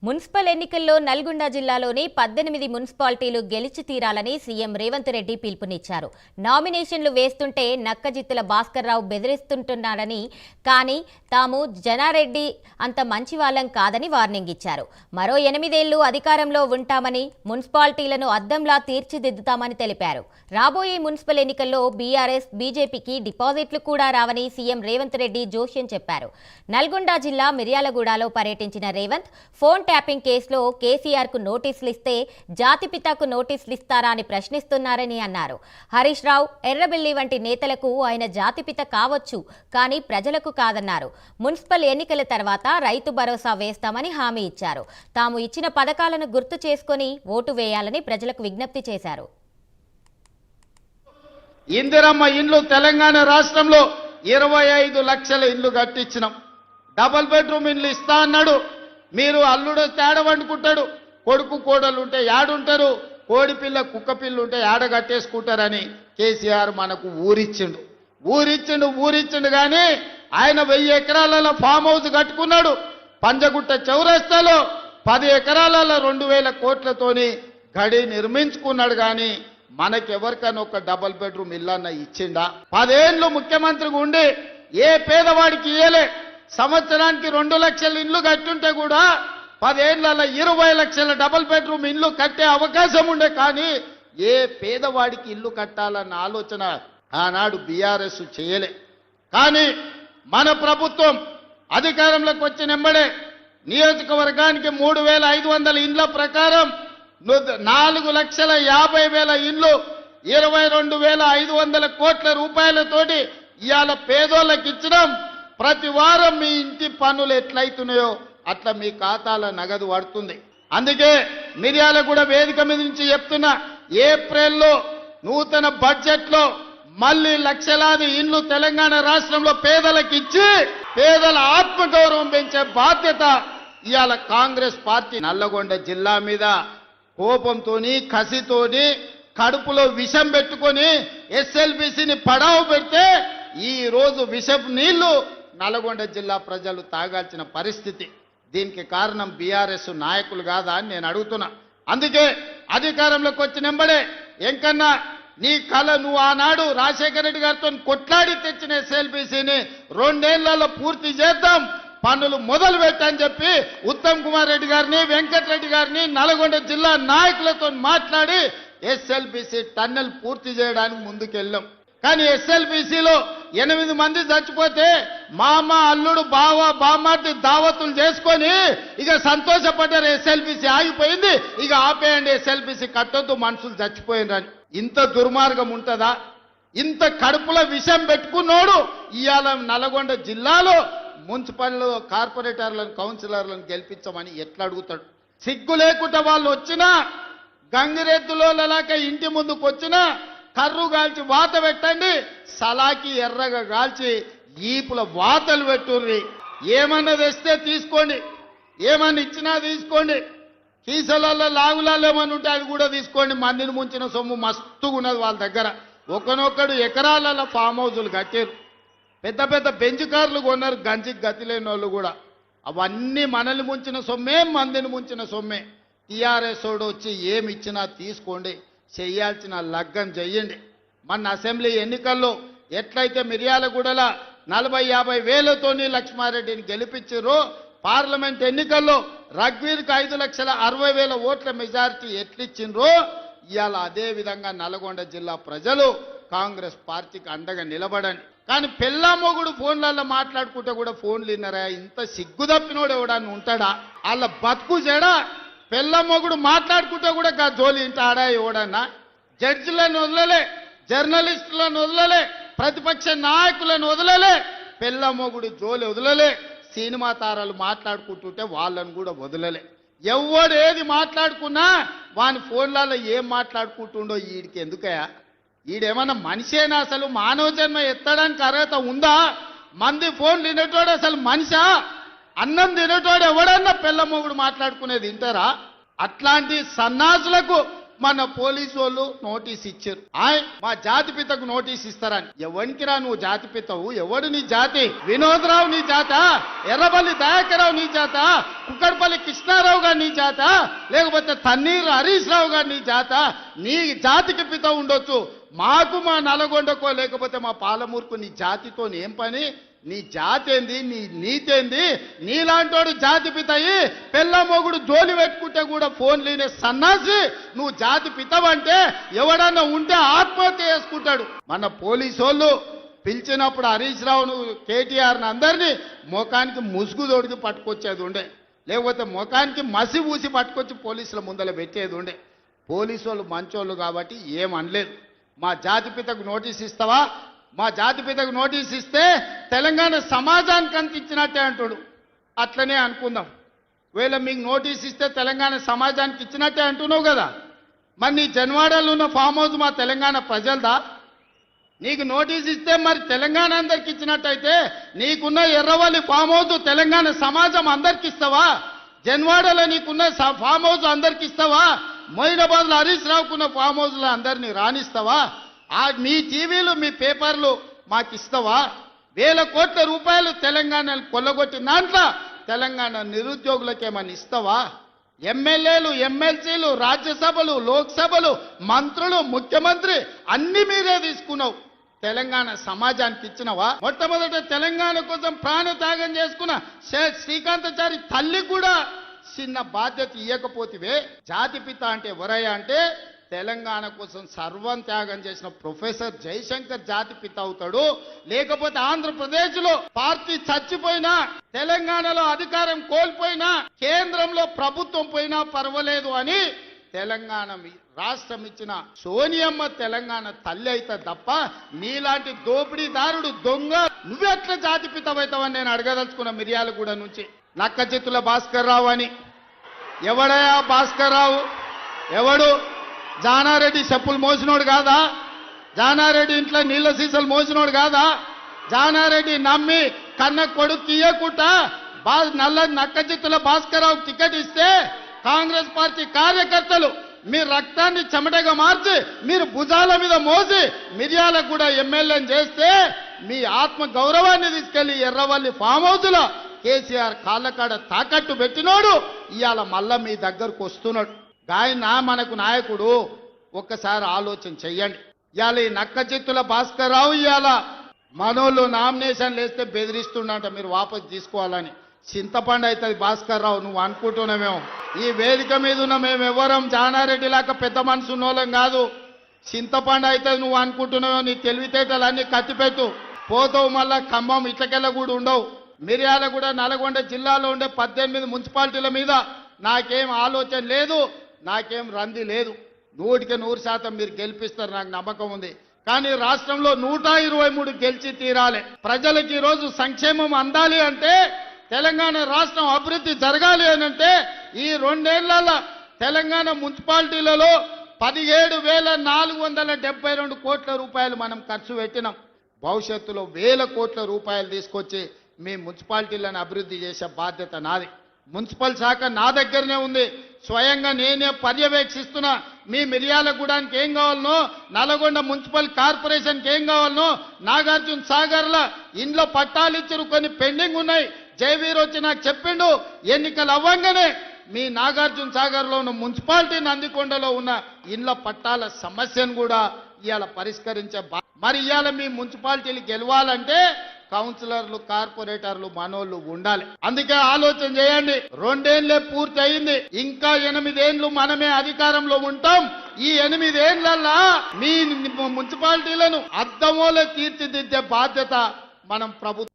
Municipal ఎన్నికల్లో నల్గొండ జిల్లాలోని 18 మున్సిపాలిటీలు గెలిచి తీరాలని సీఎం రేవంత్ రెడ్డి పిలుపునిచ్చారు. నామినేషన్లు వేస్తుంటే నక్కజిత్తుల భాస్కర్ రావు బెదిరిస్తుంటున్నాడని, కానీ తాము జనారెడ్డి అంత మంచి వాళ్ళం కాదని వార్నింగ్ ఇచ్చారు. మరో 8 ఏళ్లు అధికారంలో ఉంటామని, మున్సిపాలిటీలను అద్దంలా తీర్చిదిద్దుతామని తెలిపారు. రాబోయే మున్సిపల్ ఎన్నికల్లో బీఆర్ఎస్, బీజేపీకి డిపాజిట్లు కూడా రావని సీఎం రేవంత్ రెడ్డి జోష్యం చెప్పారు. నల్గొండ జిల్లా మిర్యాలగూడలో పర్యటించిన రేవంత్ ఫోన్ ట్యాపింగ్ కేసులో కేసీఆర్ కు నోటీసులు ఇస్తే జాతిపితకు నోటీసులు ఇస్తారా అని ప్రశ్నిస్తున్నారని అన్నారు. హరీష్ రావు, ఎర్రబెల్లి వంటి నేతలకు ఆయన జాతిపిత కావచ్చు, కానీ ప్రజలకు కాదన్నారు. మున్సిపల్ ఎన్నికల తర్వాత రైతు భరోసా వేస్తామని హామీ ఇచ్చారు. తాము ఇచ్చిన పథకాలను గుర్తు చేసుకుని ఓటు వేయాలని ప్రజలకు విజ్ఞప్తి చేశారు. ఇందిరమ్మ ఇండ్లు తెలంగాణ రాష్ట్రంలో 25 లక్షల ఇండ్లు కట్టించినాం. డబుల్ బెడ్రూమ్ ఇండ్లు ఇస్తా అన్నాడు. మీరు అల్లుడు తేడ వండుకుంటాడు, కొడుకు కోడలు ఉంటే యాడుంటారు, కోడి పిల్ల కుక్క పిల్ల ఉంటే యాడ కట్టేసుకుంటారని కేసీఆర్ మనకు ఊరిచ్చిండు కానీ ఆయన 1000 ఎకరాలలో ఫామ్ హౌస్ కట్టుకున్నాడు. పంజగుట్ట చౌరస్తాలో 10 ఎకరాలలో 2000 కోట్లతోని గడి నిర్మించుకున్నాడు. కానీ మనకెవరికైనా ఒక డబుల్ బెడ్రూమ్ ఇల్లన్న ఇచ్చిండా? 10 ఏళ్ళు ముఖ్యమంత్రిగా ఉండి ఏ పేదవాడికి ఇయ్యలే. సంవత్సరానికి 2 లక్షల ఇండ్లు కట్టుంటే కూడా 10 ఏళ్లలో 20 లక్షల డబుల్ బెడ్రూమ్ ఇండ్లు కట్టే అవకాశం ఉండే. కానీ ఏ పేదవాడికి ఇల్లు కట్టాలన్న ఆలోచన ఆనాడు బీఆర్ఎస్ చేయలే. కానీ మన ప్రభుత్వం అధికారంలోకి వచ్చిన వెంబడే నియోజకవర్గానికి 3500 ఇండ్ల ప్రకారం 4,50,000 ఇండ్లు 22,500 కోట్ల రూపాయలతోటి ఇవాళ పేదోళ్ళకి ఇచ్చినాం. ప్రతి వారం మీ ఇంటి పన్నులు ఎట్లయితున్నాయో అట్లా మీ ఖాతాల నగదు పడుతుంది. అందుకే మిర్యాలగూడ వేదిక మీద నుంచి చెప్తున్నా, ఏప్రిల్లో నూతన బడ్జెట్లో మళ్ళీ లక్షలాది ఇండ్లు తెలంగాణ రాష్ట్రంలో పేదలకు ఇచ్చి పేదల ఆత్మగౌరవం పెంచే బాధ్యత ఇవాళ కాంగ్రెస్ పార్టీ. నల్లగొండ జిల్లా మీద కోపంతోని కసితోని కడుపులో విషం పెట్టుకొని ఎస్ఎల్బీసీని పడావు పెడితే ఈ రోజు విషపు నీళ్లు నల్గొండ జిల్లా ప్రజలు తాగాల్సిన పరిస్థితి. దీనికి కారణం బీఆర్ఎస్ నాయకులు కాదా అని నేను అడుగుతున్నా. అందుకే అధికారంలోకి వచ్చిన వెంబడే ఎంకన్నా నీ కళ నువ్వు ఆనాడు రాజశేఖర రెడ్డి గారితో కొట్లాడి తెచ్చిన ఎస్ఎల్బీసీని 2 ఏళ్లలో పూర్తి చేద్దాం, పనులు మొదలు పెట్టని చెప్పి ఉత్తమ్ కుమార్ రెడ్డి గారిని, వెంకటరెడ్డి గారిని, నల్గొండ జిల్లా నాయకులతో మాట్లాడి ఎస్ఎల్బీసీ టన్నెల్ పూర్తి చేయడానికి ముందుకెళ్ళాం. కానీ ఎస్ఎల్బీసీలో 8 మంది చచ్చిపోతే మామ, అల్లుడు, బావ, బామ్మార్తి దావతులు చేసుకొని ఇక సంతోషపడ్డారు. ఎస్ఎల్బీసీ ఆగిపోయింది, ఇక ఆపేయండి, ఎస్ఎల్బీసీ కట్టొద్దు, మనుషులు చచ్చిపోయినరని. ఇంత దుర్మార్గం ఉంటుందా? ఇంత కడుపులో విషం పెట్టుకున్నోడు ఇవాళ నల్గొండ జిల్లాలో మున్సిపల్ కార్పొరేటర్లను, కౌన్సిలర్లను గెలిపించమని ఎట్లా అడుగుతాడు? సిగ్గు లేకుండా వాళ్ళు వచ్చినా, గంగిరెద్దులో లలాక ఇంటి ముందుకు వచ్చినా కర్రు కాల్చి వాత పెట్టండి, సలాకి ఎర్రగా కాల్చి ఈపుల వాతలు పెట్టుర్రి. ఏమన్నా తెస్తే తీసుకోండి, ఏమన్నా ఇచ్చినా తీసుకోండి, కీసలలో లాగులాలు ఏమన్నా ఉంటే అవి కూడా తీసుకోండి. మందిని ముంచిన సొమ్ము మస్తుగా ఉన్నది వాళ్ళ దగ్గర. ఒకనొక్కడు ఎకరాలలో ఫామ్ హౌజులు కట్టారు, పెద్ద పెద్ద బెంచ్ కార్లు కొన్నారు, గంజికి గతి లేని వాళ్ళు కూడా. అవన్నీ మనల్ని ముంచిన సొమ్మే, మందిని ముంచిన సొమ్మే. టీఆర్ఎస్ వాడు వచ్చి ఏమి ఇచ్చినా తీసుకోండి, చెయ్యాల్సిన లగ్గం చెయ్యండి. మన అసెంబ్లీ ఎన్నికల్లో ఎట్లయితే మిర్యాలగూడల 40-50 వేలతోని లక్ష్మారెడ్డిని గెలిపించారో, పార్లమెంట్ ఎన్నికల్లో రఘ్వీర్కి 5,60,000 ఓట్ల మెజారిటీ ఎట్లిచ్చిండ్రో ఇవాళ అదే విధంగా నల్గొండ జిల్లా ప్రజలు కాంగ్రెస్ పార్టీకి అండగా నిలబడండి. కానీ పెళ్ళామొగుడు ఫోన్లలో మాట్లాడుకుంటే కూడా ఫోన్లు విన్నారా? ఇంత సిగ్గు తప్పినోడు ఎవడన్నా ఉంటాడా? వాళ్ళ బతుకు చెడా. పెళ్ళమ్మొగుడు మాట్లాడుకుంటే కూడా జోలి ఇంట ఆడా ఎవడన్నా? జడ్జిలను వదలలే, జర్నలిస్టులను వదలలే, ప్రతిపక్ష నాయకులను వదలలే, పెళ్ళమ్మొగుడు జోలి వదలలే. సినిమా తారాలు మాట్లాడుకుంటుంటే వాళ్ళను కూడా వదలలే. ఎవడు ఏది మాట్లాడుకున్నా వాని ఫోన్లలో ఏం మాట్లాడుకుంటుండో వీడికి ఎందుకయా? ఈడేమన్నా మనిషేనా? అసలు మానవ జన్మ ఎత్తడానికి అర్హత ఉందా? మంది ఫోన్ తినేటోడు అసలు మనిషా? అన్నం తినేటోడు ఎవడన్నా పెళ్ళమ్మొగుడు మాట్లాడుకునేది వింటారా? అట్లాంటి సన్నాసులకు మన పోలీసు వాళ్ళు నోటీస్ ఇచ్చారు. మా జాతిపితకు నోటీస్ ఇస్తారని. ఎవరికిరా నువ్వు జాతిపితవు? ఎవడు నీ జాతి? వినోదరావు నీ జాత? ఎర్రబల్లి దయాకరావు నీ జాత? కుక్కడపల్లి కృష్ణారావు గారు నీ జాత? లేకపోతే తన్నీరు హరీష్ రావు గారు నీ జాత? నీ జాతికి పిత ఉండొచ్చు, మాకు మా నల్గొండకో లేకపోతే మా పాలమూరుకు నీ జాతితో ఏం పని? నీ జాతి ఏంది? నీ నీతి ఏంది? నీలాంటోడు జాతి పితయి పెళ్ళ మొగుడు జోలి పెట్టుకుంటే కూడా ఫోన్ లేని సన్నాసి నువ్వు జాతి పితవంటే ఎవడన్నా ఉంటే ఆత్మహత్య చేసుకుంటాడు. మన పోలీసు వాళ్ళు పిలిచినప్పుడు హరీష్ రావును కేటీఆర్ని అందరినీ ముఖానికి ముసుగు తోడికి పట్టుకొచ్చేది ఉండే, లేకపోతే ముఖానికి మసి ఊసి పట్టుకొచ్చి పోలీసుల ముందర పెట్టేది ఉండే. పోలీసు వాళ్ళు మంచోళ్ళు కాబట్టి ఏమనలేదు. మా జాతిపితకు నోటీస్ ఇస్తావా? మా జాతిపితకు నోటీస్ ఇస్తే తెలంగాణ సమాజానికి అంత ఇచ్చినట్టే అంటాడు. అట్లనే అనుకుందాం. ఒకవేళ మీకు నోటీస్ ఇస్తే తెలంగాణ సమాజానికి ఇచ్చినట్టే అంటున్నావు కదా, మరి నీ జన్వాడలో ఉన్న ఫామ్ హౌస్ మా తెలంగాణ ప్రజలదా? నీకు నోటీస్ ఇస్తే మరి తెలంగాణ అందరికి ఇచ్చినట్టయితే నీకున్న ఎర్రవల్లి ఫామ్ హౌస్ తెలంగాణ సమాజం అందరికి ఇస్తావా? జన్వాడలో నీకున్న ఫామ్ హౌస్ అందరికి ఇస్తావా? మొయినాబాద్లో హరీష్ రావుకున్న ఫామ్ హౌస్లో అందరినీ రాణిస్తావా? మీ టీవీలు మీ పేపర్లు మాకు ఇస్తావా? 1000 కోట్ల రూపాయలు తెలంగాణను కొల్లగొట్టిన దాంట్లో తెలంగాణ నిరుద్యోగులకు ఏమని ఇస్తావా? ఎమ్మెల్యేలు, ఎమ్మెల్సీలు, రాజ్యసభలు, లోక్సభలు, మంత్రులు, ముఖ్యమంత్రి అన్ని మీరే తీసుకున్నావు. తెలంగాణ సమాజానికి ఇచ్చినవా? మొట్టమొదట తెలంగాణ కోసం ప్రాణత్యాగం చేసుకున్న శ్రీకాంతాచారి తల్లి కూడా చిన్న బాధ్యత ఇవ్వకపోతివే. జాతిపిత అంటే ఎవరయ్యా అంటే తెలంగాణ కోసం సర్వం త్యాగం చేసిన ప్రొఫెసర్ జయశంకర్ జాతిపిత అవుతాడు. లేకపోతే ఆంధ్రప్రదేశ్లో పార్టీ చచ్చిపోయినా, తెలంగాణలో అధికారం కోల్పోయినా, కేంద్రంలో ప్రభుత్వం పోయినా పర్వాలేదు అని తెలంగాణ రాష్ట్రం ఇచ్చిన సోనియమ్మ తెలంగాణ తల్లి అయితే తప్ప నీలాంటి దోపిడీదారుడు దొంగ నువ్వెట్లా జాతిపితవైతావని నేను అడగదలుచుకున్న. మిర్యాలగూడ నుంచి నక్కచిత్తుల భాస్కర్ రావు అని ఎవడయా? భాస్కర్ రావు ఎవడు? జానారెడ్డి చెప్పులు మోసినోడు కాదా? జానారెడ్డి ఇంట్లో నీళ్ళ సీసాలు మోసినోడు కాదా? జానారెడ్డి నమ్మి కన్న కొడుకు తీయకుండా నక్కచిత్తుల భాస్కర్ రావు టికెట్ ఇస్తే కాంగ్రెస్ పార్టీ కార్యకర్తలు మీ రక్తాన్ని చెమటగా మార్చి మీరు భుజాల మీద మోసి మిర్యాలగూడ ఎమ్మెల్యేని చేస్తే మీ ఆత్మ గౌరవాన్ని తీసుకెళ్లి ఎర్రవల్లి ఫామ్ హౌస్లో కేసీఆర్ కాళ్ళకాడ తాకట్టు పెట్టినోడు ఇవాళ మళ్ళా మీ దగ్గరకు వస్తున్నాడు. ఆయన మనకు నాయకుడు. ఒక్కసారి ఆలోచన చెయ్యండి. ఇవాళ ఈ నక్కచిత్తుల భాస్కర్ రావు ఇవాళ మనోళ్ళు నామినేషన్లు వేస్తే బెదిరిస్తుండంట మీరు వాపసు తీసుకోవాలని. చింతపండు అవుతుంది భాస్కర్ రావు, నువ్వు అనుకుంటున్నామేమో. ఈ వేదిక మీద ఉన్న మేము ఎవరం జానారెడ్డి లాగా పెద్ద మనసు ఉన్నోళ్ళం కాదు. చింతపండు అవుతుంది నువ్వు అనుకుంటున్నామో. నీ తెలివితేటలన్నీ కత్తిపెట్టు, పోతావు. మళ్ళా ఖమ్మం ఇట్లకెళ్ళ కూడా ఉండవు. మిర్యాలగూడ, నల్గొండ జిల్లాలో ఉండే 18 మున్సిపాలిటీల మీద నాకేం ఆలోచన లేదు, నాకేం రంది లేదు. 100% మీరు గెలిపిస్తారు, నాకు నమ్మకం ఉంది. కానీ రాష్ట్రంలో 123 గెలిచి తీరాలి. ప్రజలకు ఈరోజు సంక్షేమం అందాలి అంటే, తెలంగాణ రాష్ట్రం అభివృద్ధి జరగాలి అని అంటే ఈ 2 ఏళ్లలో తెలంగాణ మున్సిపాలిటీలలో 17,472 కోట్ల రూపాయలు మనం ఖర్చు పెట్టినాం. భవిష్యత్తులో 1000 కోట్ల రూపాయలు తీసుకొచ్చి మీ మున్సిపాలిటీలను అభివృద్ధి చేసే బాధ్యత నాది. మున్సిపల్ శాఖ నా దగ్గరనే ఉంది. స్వయంగా నేనే పర్యవేక్షిస్తున్నా. మీ మిర్యాలగూడానికి ఏం కావాలనో, నల్గొండ మున్సిపల్ కార్పొరేషన్కి ఏం కావాలనో, నాగార్జున సాగర్ల ఇండ్ల పట్టాలు ఇచ్చారు, కొన్ని పెండింగ్ ఉన్నాయి. జయవీర్ వచ్చి నాకు చెప్పిండు, ఎన్నికలు అవ్వంగానే మీ నాగార్జున సాగర్లో ఉన్న మున్సిపాలిటీ నందికొండలో ఉన్న ఇండ్ల పట్టాల సమస్యను కూడా ఇవాళ పరిష్కరించే మరి ఇవాళ మీ మున్సిపాలిటీలు గెలవాలంటే కౌన్సిలర్లు, కార్పొరేటర్లు మనోళ్ళు ఉండాలి. అందుకే ఆలోచన చేయండి. 2 ఏళ్లే పూర్తి అయింది, ఇంకా 8 ఏళ్లు మనమే అధికారంలో ఉంటాం. ఈ 8 ఏళ్లలో మీ మున్సిపాలిటీలను అద్దమోలే తీర్చిదిద్దే బాధ్యత మనం ప్రభుత్వం